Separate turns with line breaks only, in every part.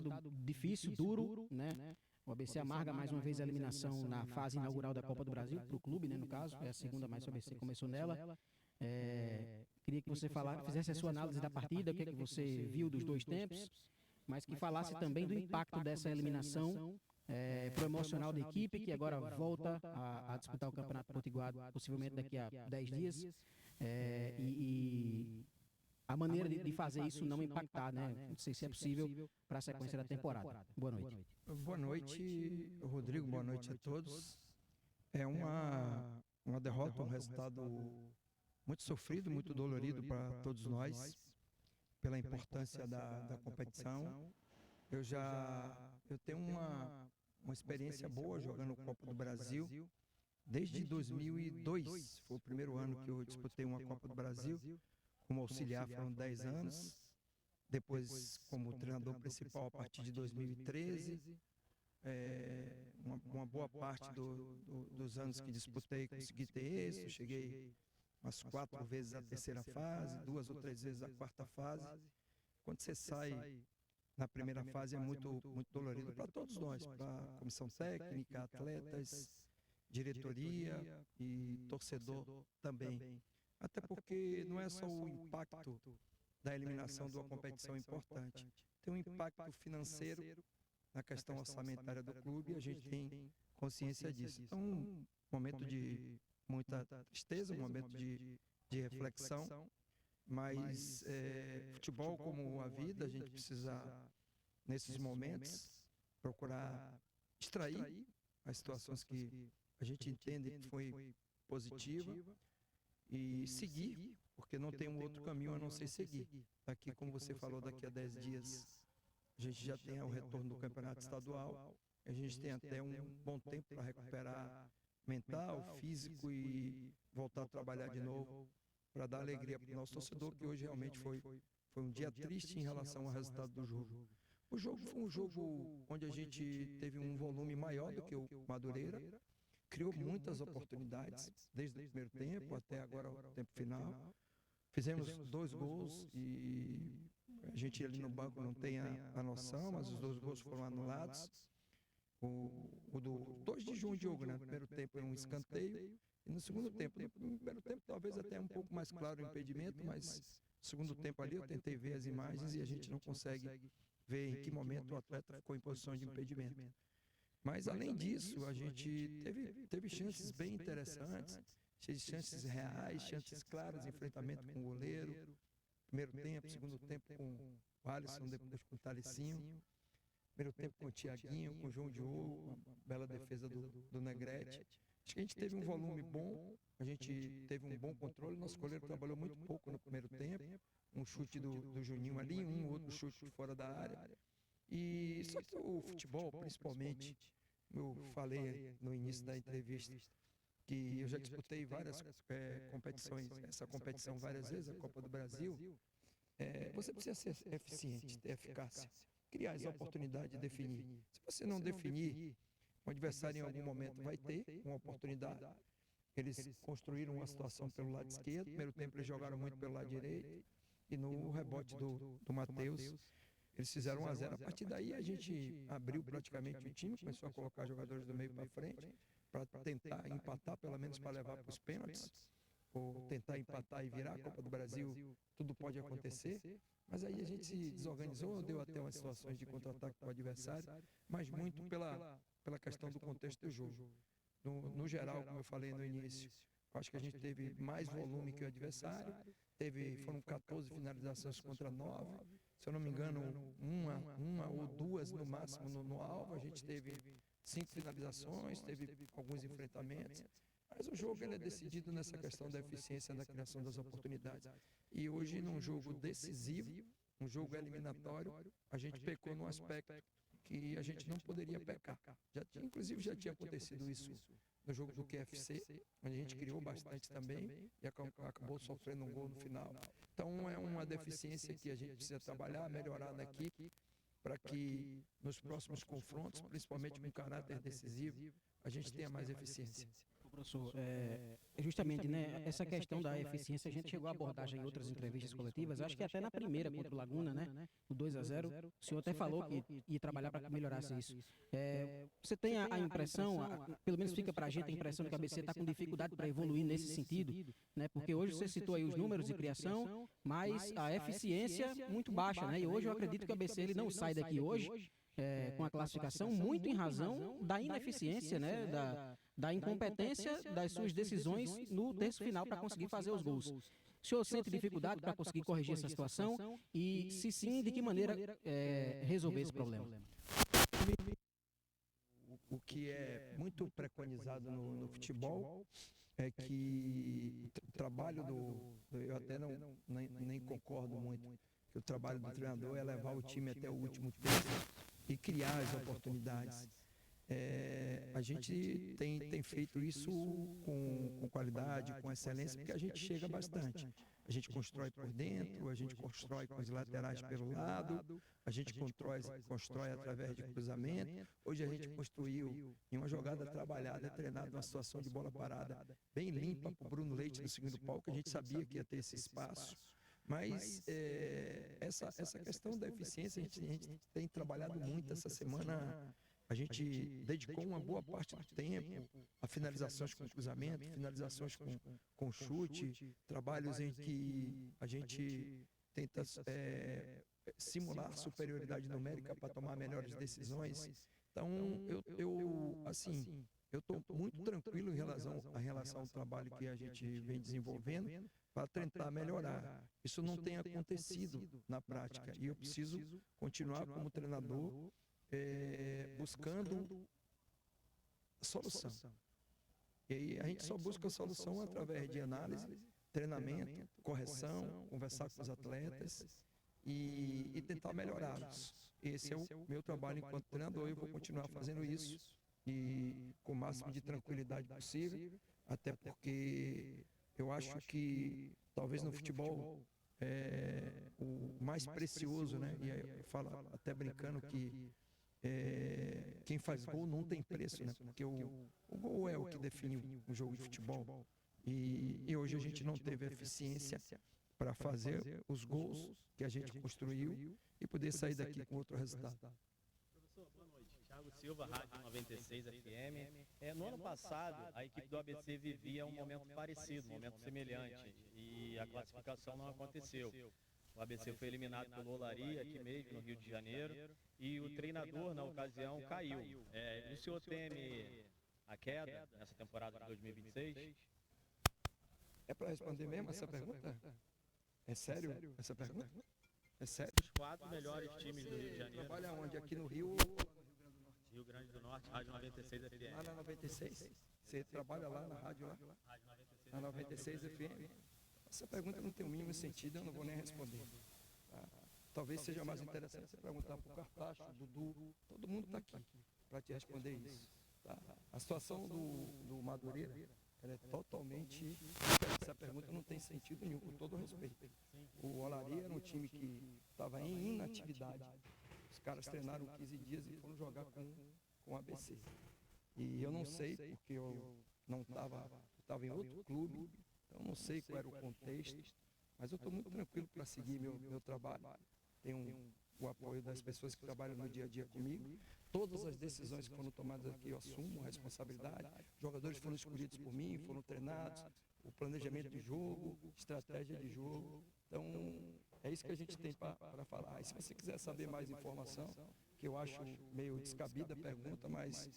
resultado difícil, duro, né? O ABC amarga mais uma vez a eliminação na fase inaugural da Copa do Brasil, para o clube, né, no caso, é a segunda, mas o ABC começou nela. Queria que você fizesse a sua análise da partida, o que você viu dos dois tempos, mas que falasse também do impacto dessa eliminação para o emocional da equipe, que agora volta a disputar o Campeonato Potiguar, possivelmente daqui a 10 dias, e a maneira de fazer isso não impactar, né? Não sei se é possível para a sequência da temporada. Boa noite.
Boa noite, Rodrigo, boa noite a todos. É uma derrota, um resultado muito sofrido, muito dolorido para todos nós, pela importância da competição. Eu tenho uma experiência boa jogando Copa do Brasil, desde 2002, foi o primeiro ano que eu disputei uma Copa do Brasil, como auxiliar foram 10 anos, depois como treinador principal a partir de 2013, uma boa parte dos anos que disputei consegui ter êxito, cheguei umas 4 vezes à terceira fase, 2 ou 3 vezes à quarta fase. Quando você sai na primeira fase é muito dolorido para todos nós, para a comissão técnica, atletas, diretoria e torcedor também. Até porque não é só o impacto da eliminação de uma competição importante, tem um impacto financeiro na questão orçamentária do clube e a gente tem consciência disso. Então, um momento de muita tristeza, um momento de reflexão, mas futebol como a vida, a gente precisa, nesses momentos, procurar extrair as situações que a gente entende que foi positiva e seguir, porque não tem um outro caminho a não ser seguir. Daqui, como você falou, daqui a 10 dias a gente já tem o retorno do campeonato estadual, a gente tem até um bom tempo para recuperar mental, físico e voltar a trabalhar de novo para dar alegria para o nosso torcedor, que hoje realmente foi um dia triste em relação ao resultado do jogo. O jogo foi um jogo onde a gente teve um volume maior do que o Madureira, criou muitas oportunidades, desde o primeiro tempo até agora o tempo final. Fizemos 2 gols e a gente ali no banco não tem a noção, mas os 2 gols foram anulados. O do 2 de junho, Diogo, né? No primeiro tempo era um escanteio e no segundo tempo, talvez até um pouco mais claro o impedimento, mas no segundo tempo ali eu tentei ver as imagens e a gente não consegue ver em que momento o atleta ficou em posição de impedimento. Mas além disso, a gente teve chances bem interessantes, chances reais, chances claras, enfrentamento com o goleiro, primeiro tempo, segundo tempo com o Alisson, depois com o Thalesinho, primeiro tempo com o Thiaguinho, com o João Diogo, uma bela defesa do Negrete. Acho que a gente teve um volume bom, a gente teve um bom controle, nosso goleiro trabalhou muito pouco no primeiro tempo, um chute do Juninho ali, um outro chute fora da área. E só que o futebol, principalmente, eu falei no início da entrevista, que eu já disputei várias competições, essa competição várias vezes, a Copa do Brasil, você precisa ser eficiente, ter eficácia, criar as oportunidades de definir. Se você não definir, o adversário em algum momento vai ter uma oportunidade. Eles construíram uma situação pelo lado esquerdo, no primeiro tempo eles jogaram muito pelo lado direito, e no rebote do Matheus, eles fizeram 1-0. A partir daí a gente abriu praticamente o time, começou a colocar jogadores do meio para frente, para tentar empatar, pelo menos para levar para os pênaltis, ou tentar empatar e virar a Copa do Brasil, tudo pode acontecer. Mas aí a gente se desorganizou, deu até umas situações de contra-ataque para o adversário, mas muito pela questão do contexto do jogo. No geral, como eu falei no início, acho que a gente teve mais volume que o adversário, foram 14 finalizações contra 9, se eu não me engano, uma ou 2 no máximo no alvo, a gente teve 5 finalizações, teve alguns enfrentamentos, mas o jogo ele é decidido nessa questão da eficiência da criação das oportunidades. E hoje, num jogo decisivo, um jogo eliminatório, a gente pecou num aspecto que a gente não poderia pecar. Inclusive já tinha acontecido isso no jogo do QFC, onde a gente criou bastante também e acabou sofrendo um gol no final. Então é uma deficiência que a gente precisa trabalhar, melhorar na equipe, para que nos próximos confrontos, principalmente com caráter decisivo, a gente tenha mais eficiência.
Professor, justamente, né, essa questão da eficiência, a gente chegou a abordar já em outras entrevistas coletivas, acho que até na primeira contra o Laguna, né, o 2-0, o senhor até falou que ia trabalhar para que melhorasse isso. Você tem a impressão, pelo menos fica para a gente a impressão de que a ABC está com dificuldade para evoluir nesse sentido, né, porque hoje você citou aí os números de criação, mas a eficiência muito baixa, né, e hoje eu acredito que o ABC ele não sai daqui hoje com a classificação muito em razão da ineficiência, né, da incompetência das suas decisões no terço final para conseguir fazer os gols. O senhor sente dificuldade para conseguir corrigir essa situação e, se sim, de que maneira resolver esse problema?
O que é muito preconizado no futebol é que o trabalho eu até nem concordo muito, que o trabalho do treinador é levar o time até o último terço e criar as oportunidades. A gente tem feito isso com qualidade, com excelência, porque a gente chega bastante. A gente constrói por dentro, a gente constrói com as laterais pelo lado, a gente constrói através de cruzamento. Hoje a gente construiu em uma jogada trabalhada, treinada, uma situação de bola parada bem limpa para o Bruno Leite no segundo pau, que a gente sabia que ia ter esse espaço. Mas essa questão da eficiência, a gente tem trabalhado muito essa semana. A gente dedicou uma boa parte do tempo a finalizações com cruzamento, finalizações com chute, trabalhos em que a gente tenta simular superioridade numérica para tomar melhores decisões. Então, eu estou muito tranquilo em relação ao trabalho que a gente vem desenvolvendo para tentar melhorar. Isso não tem acontecido na prática e eu preciso continuar como treinador buscando solução. E aí a gente só busca solução através de análise, treinamento, correção, conversar com os atletas e tentar melhorá-los. Esse é o meu trabalho enquanto treinador e eu vou continuar fazendo isso e com o máximo de tranquilidade possível, até porque eu acho que talvez no futebol o mais precioso, né? E eu falo até brincando que quem faz gol não tem preço, né? Porque o gol é o que define um jogo de futebol. E hoje a gente não teve eficiência para fazer os gols que a gente construiu e poder sair daqui com outro resultado.
Professor, boa noite. Thiago Silva, Rádio 96 FM. No ano passado, a equipe do ABC vivia um momento parecido, um momento semelhante, e a classificação não aconteceu. O ABC foi eliminado pelo Olaria, aqui mesmo, no Rio de Janeiro, e o treinador, na ocasião, caiu. O senhor teme a queda nessa temporada de 2026?
É para responder mesmo essa pergunta? É sério essa pergunta? É sério?
Os 4 melhores times do Rio de Janeiro.
Trabalha onde? Aqui no Rio?
Rio Grande do Norte, Rádio 96 FM.
Lá na 96? Você trabalha lá na rádio lá?
Rádio 96
Na 96 FM? Essa pergunta não tem o mínimo sentido, eu não vou nem responder. Tá? Talvez seja mais interessante você perguntar para o Cartacho, o Dudu, todo mundo está aqui para te responder isso. Tá? A situação do Madureira, ela é totalmente... Essa pergunta não tem sentido nenhum, com todo respeito. O Olaria era um time que estava em inatividade. Os caras treinaram 15 dias e foram jogar com o ABC. E eu não sei, porque eu não estava em outro clube, então não sei qual era o contexto, mas eu estou muito tranquilo para seguir meu trabalho. Tenho o apoio das pessoas que trabalham no dia a dia comigo. Todas as decisões que foram tomadas aqui eu assumo a responsabilidade. Jogadores foram escolhidos por mim, foram treinados, o planejamento de jogo, estratégia de jogo. Então, é isso que a gente tem para falar. E se você quiser saber mais informação, que eu acho meio descabida a pergunta, mas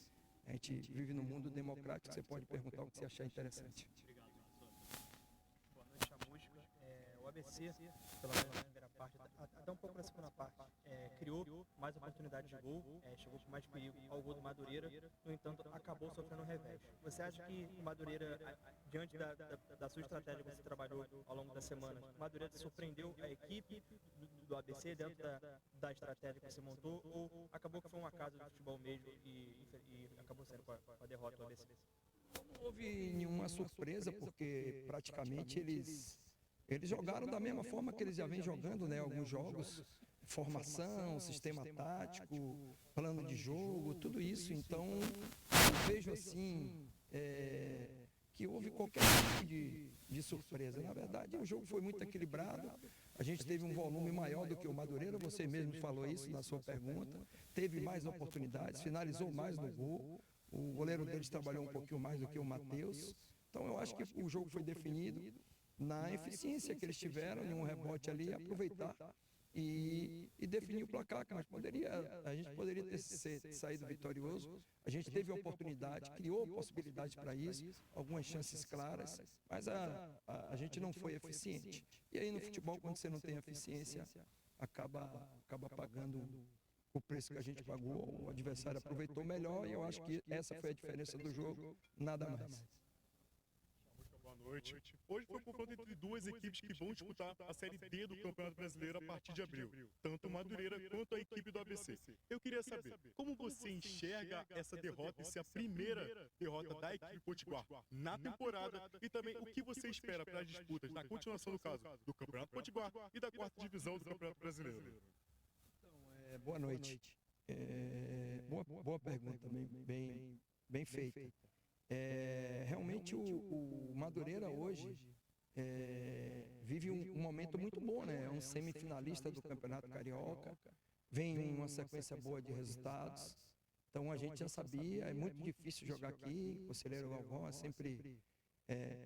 a gente vive num mundo democrático, você pode perguntar o que você achar interessante.
Boa noite, Chamusca. O ABC, pela menos na primeira parte, até um pouco na segunda parte, criou mais oportunidades de gol, chegou com mais perigo ao gol do Madureira, no entanto, acabou sofrendo um revés. Você acha que o Madureira, diante da sua estratégia que você trabalhou ao longo da semana, o Madureira surpreendeu a equipe do ABC dentro da estratégia que você montou, ou acabou que foi um acaso do futebol mesmo e acabou saindo com a derrota do ABC?
Não houve nenhuma surpresa, porque praticamente eles jogaram da mesma forma que eles já vêm jogando, né? Alguns jogos, formação, sistema tático, plano de jogo, tudo isso. Então, eu vejo assim, que houve qualquer tipo de surpresa. Na verdade, o jogo foi muito equilibrado, a gente teve um volume maior do que o Madureira, você mesmo falou isso na sua pergunta, teve mais oportunidades, finalizou mais no gol, o goleiro deles trabalhou um pouquinho mais do que o Matheus, então eu acho que o jogo foi definido na eficiência que eles tiveram, em um rebote ali, aproveitar e definir o placar, mas a gente poderia ter saído vitorioso, a gente teve a oportunidade, criou possibilidades para isso, algumas chances claras, mas a gente não foi eficiente. E aí no futebol, quando você não tem eficiência, acaba pagando o preço que a gente pagou, o adversário aproveitou melhor e eu acho que essa foi a diferença do jogo, nada mais.
Boa noite. Hoje foi um confronto entre duas equipes que vão disputar a Série D do Campeonato Brasileiro a partir de abril, tanto o Madureira quanto a equipe do ABC. Eu queria saber, como você enxerga essa derrota e se a primeira derrota da equipe potiguar na temporada e também o que você espera para as disputas na continuação do caso do Campeonato Potiguar e da quarta divisão do Campeonato Brasileiro?
Então, boa noite. Boa pergunta, bem feita. Realmente o Madureira hoje vive um momento muito bom, né? É um semifinalista do Campeonato Carioca, vem uma sequência boa de resultados, então a gente já sabia, é muito difícil jogar aqui, o Conselheiro Galvão é sempre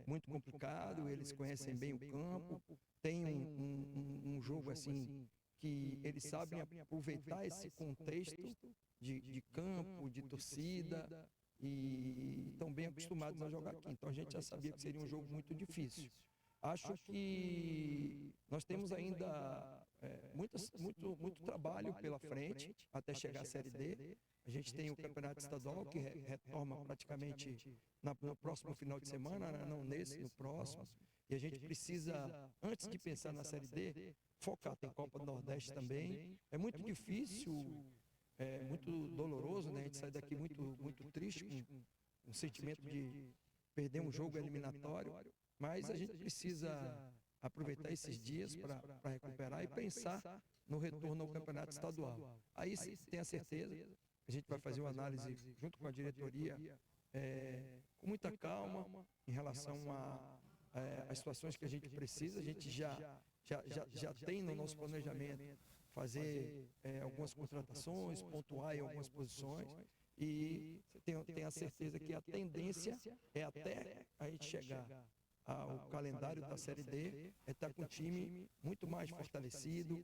muito complicado, eles conhecem bem o campo, tem um jogo assim que eles sabem aproveitar esse contexto de campo, de torcida, e estão bem acostumados a jogar aqui. Então a gente já sabia que seria um jogo muito difícil. Acho que nós temos ainda muito trabalho pela frente até chegar à Série D. A gente tem o Campeonato Estadual que retoma praticamente no próximo final de semana, né? Não nesse, no próximo. E a gente precisa, antes de pensar na Série D, focar. Tem Copa do Nordeste também. É muito difícil, muito doloroso, né? A gente sai daqui muito triste, com um sentimento de perder um jogo eliminatório, mas a gente precisa aproveitar esses dias para recuperar e pensar no retorno ao Campeonato Estadual. Aí tenha certeza, a gente vai fazer uma análise junto com a diretoria, com muita calma, em relação às situações que a gente precisa. A gente já tem no nosso planejamento fazer algumas contratações, pontuar em algumas posições, e tenho a certeza que a tendência é até a gente chegar ao calendário da Série D, estar com um time muito mais fortalecido,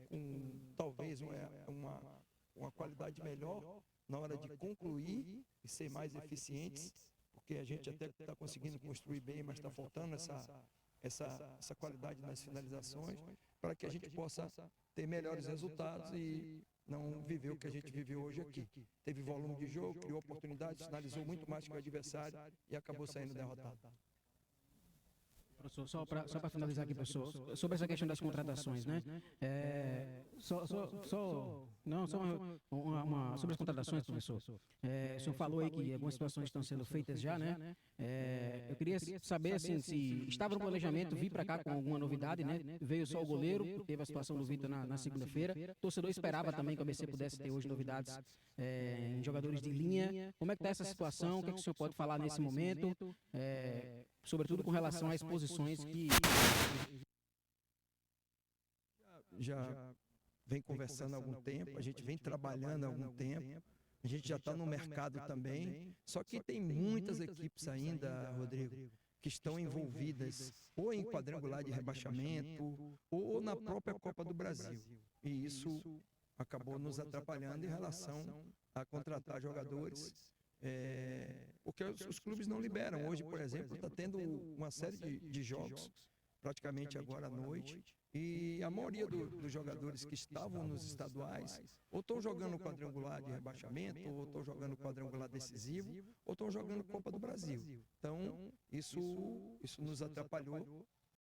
com talvez uma qualidade melhor na hora de concluir e ser mais eficientes, porque a gente até está conseguindo construir bem, mas está faltando essa qualidade nas finalizações, para que a gente possa ter melhores resultados e não viver o que a gente viveu hoje aqui. Teve volume de jogo, criou oportunidades, finalizou muito mais que o adversário e acabou saindo derrotado.
Professor, só para finalizar aqui, professor, sobre essa questão das contratações, né? Sobre as contratações, professor. O senhor falou aí que algumas situações estão sendo feitas já, né? Eu queria saber, assim, se estava no planejamento vir para cá com alguma novidade, né? Veio só o goleiro, teve a situação do Vitor na segunda-feira. O torcedor esperava também que o ABC pudesse ter hoje novidades em jogadores de linha. Como é que está essa situação? O que o senhor pode falar nesse momento? Sobretudo com relação às posições que
já vem conversando há algum tempo, a gente vem trabalhando há algum tempo, a gente já está no mercado também, só que tem muitas equipes ainda, Rodrigo, que estão envolvidas ou em quadrangular de rebaixamento ou na própria Copa do Brasil, e isso acabou nos atrapalhando em relação a contratar jogadores, porque os clubes não liberam. Hoje, por exemplo, está tendo uma série de jogos, praticamente agora à noite, e a maioria dos jogadores que estavam nos estaduais ou estão jogando quadrangular de rebaixamento, ou estão jogando quadrangular decisivo, ou estão jogando Copa do Brasil. Então, isso nos atrapalhou